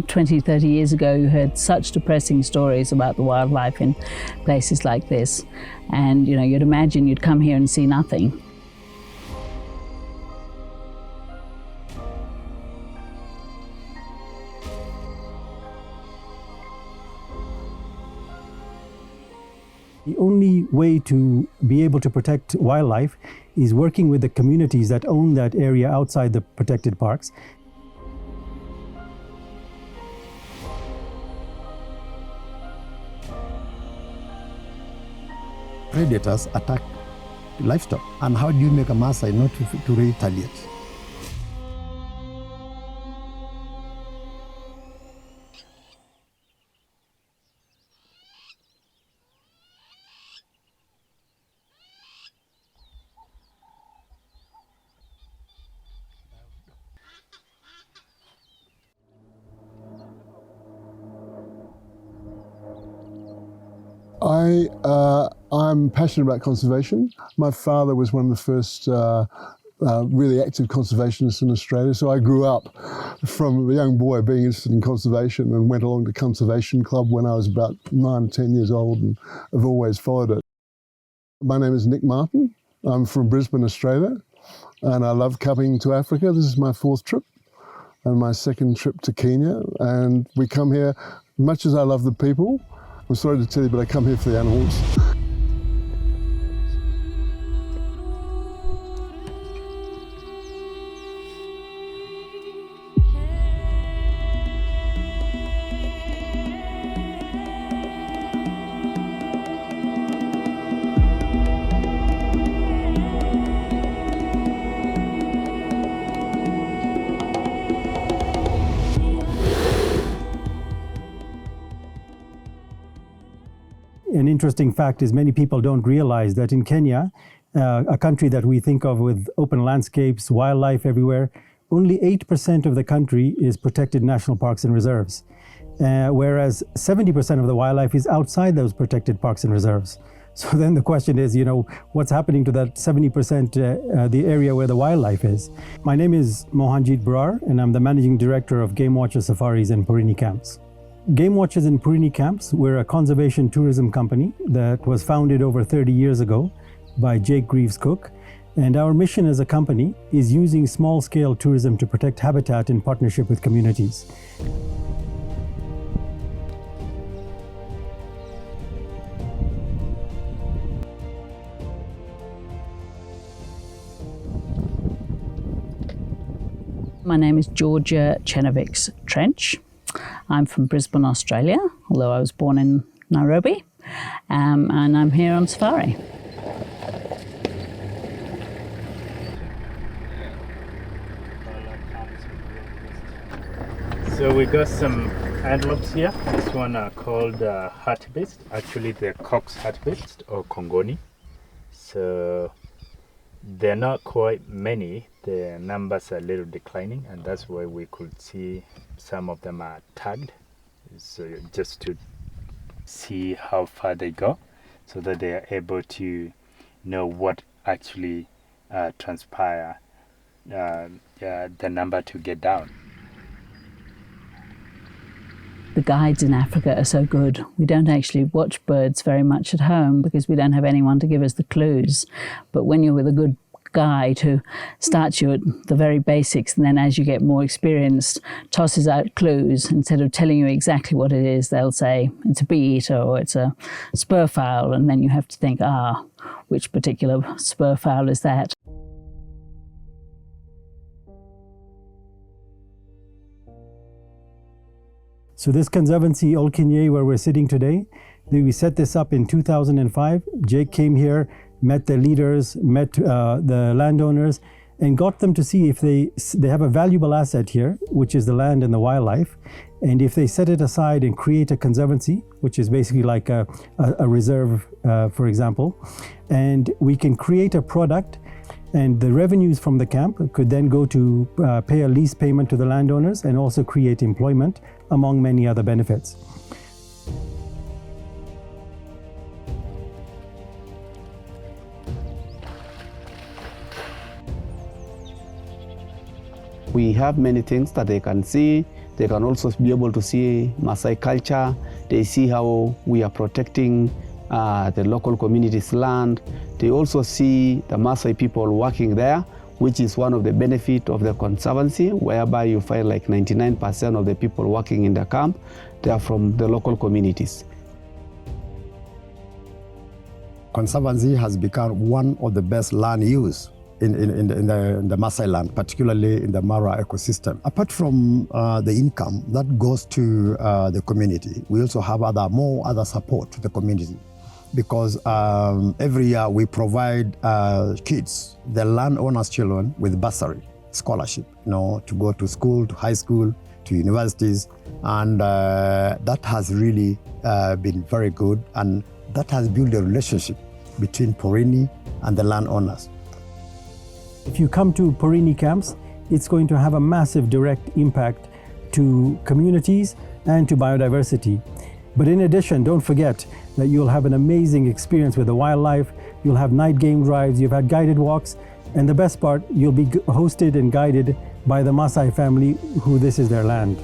20, 30 years ago, you heard such depressing stories about the wildlife in places like this. And, you know, you'd imagine you'd come here and see nothing. The only way to be able to protect wildlife is working with the communities that own that area outside the protected parks. Predators attack livestock, and how do you make a Maasai not to retaliate? I'm passionate about conservation. My father was one of the first really active conservationists in Australia, so I grew up from a young boy being interested in conservation and went along to Conservation Club when I was about 9 or 10 years old, and I've always followed it. My name is Nick Martin. I'm from Brisbane, Australia, and I love coming to Africa. This is my 4th trip and my 2nd trip to Kenya, and we come here, much as I love the people, I'm sorry to tell you, but I come here for the animals. An interesting fact is many people don't realize that in Kenya, a country that we think of with open landscapes, wildlife everywhere, only 8% of the country is protected national parks and reserves, whereas 70% of the wildlife is outside those protected parks and reserves. So then the question is, you know, what's happening to that 70%, the area where the wildlife is? My name is Mohanjit Brar, and I'm the Managing Director of Game Watcher Safaris and Porini Camps. Game Watchers in Porini Camps, we're a conservation tourism company that was founded over 30 years ago by Jake Greaves Cook. And our mission as a company is using small-scale tourism to protect habitat in partnership with communities. My name is Georgia Chenovics Trench. I'm from Brisbane, Australia, although I was born in Nairobi, and I'm here on safari. So we got some antelopes here. This one are called hartebeest. Actually, they're Cox hartebeest or Congoni. So they're not quite many. The numbers are a little declining, and that's why we could see some of them are tagged, so just to see how far they go, so that they are able to know what actually transpire the number to get down. The guides in Africa are so good. We don't actually watch birds very much at home because we don't have anyone to give us the clues. But when you're with a good guide who starts you at the very basics, and then as you get more experienced, tosses out clues, instead of telling you exactly what it is, they'll say it's a bee eater or it's a spur fowl, and then you have to think, which particular spur fowl is that? So this conservancy, Ol Kinyei, where we're sitting today, we set this up in 2005. Jake came here, met the leaders, met the landowners, and got them to see if they have a valuable asset here, which is the land and the wildlife. And if they set it aside and create a conservancy, which is basically like a reserve, for example, and we can create a product, and the revenues from the camp could then go to pay a lease payment to the landowners and also create employment, among many other benefits. We have many things that they can see, They can also be able to see Maasai culture. They see how we are protecting the local community's land. They also see the Maasai people working there, which is one of the benefits of the Conservancy, whereby you find like 99% of the people working in the camp, they are from the local communities. Conservancy has become one of the best land use in the Maasai land, particularly in the Mara ecosystem. Apart from the income that goes to the community, we also have more other support to the community, because every year we provide kids, the landowners' children, with bursary scholarship, to go to school, to high school, to universities, and that has really been very good, and that has built a relationship between Porini and the landowners. If you come to Porini camps, it's going to have a massive direct impact to communities and to biodiversity. But in addition, don't forget that you'll have an amazing experience with the wildlife, you'll have night game drives, you've had guided walks, and the best part, you'll be hosted and guided by the Maasai family, who this is their land.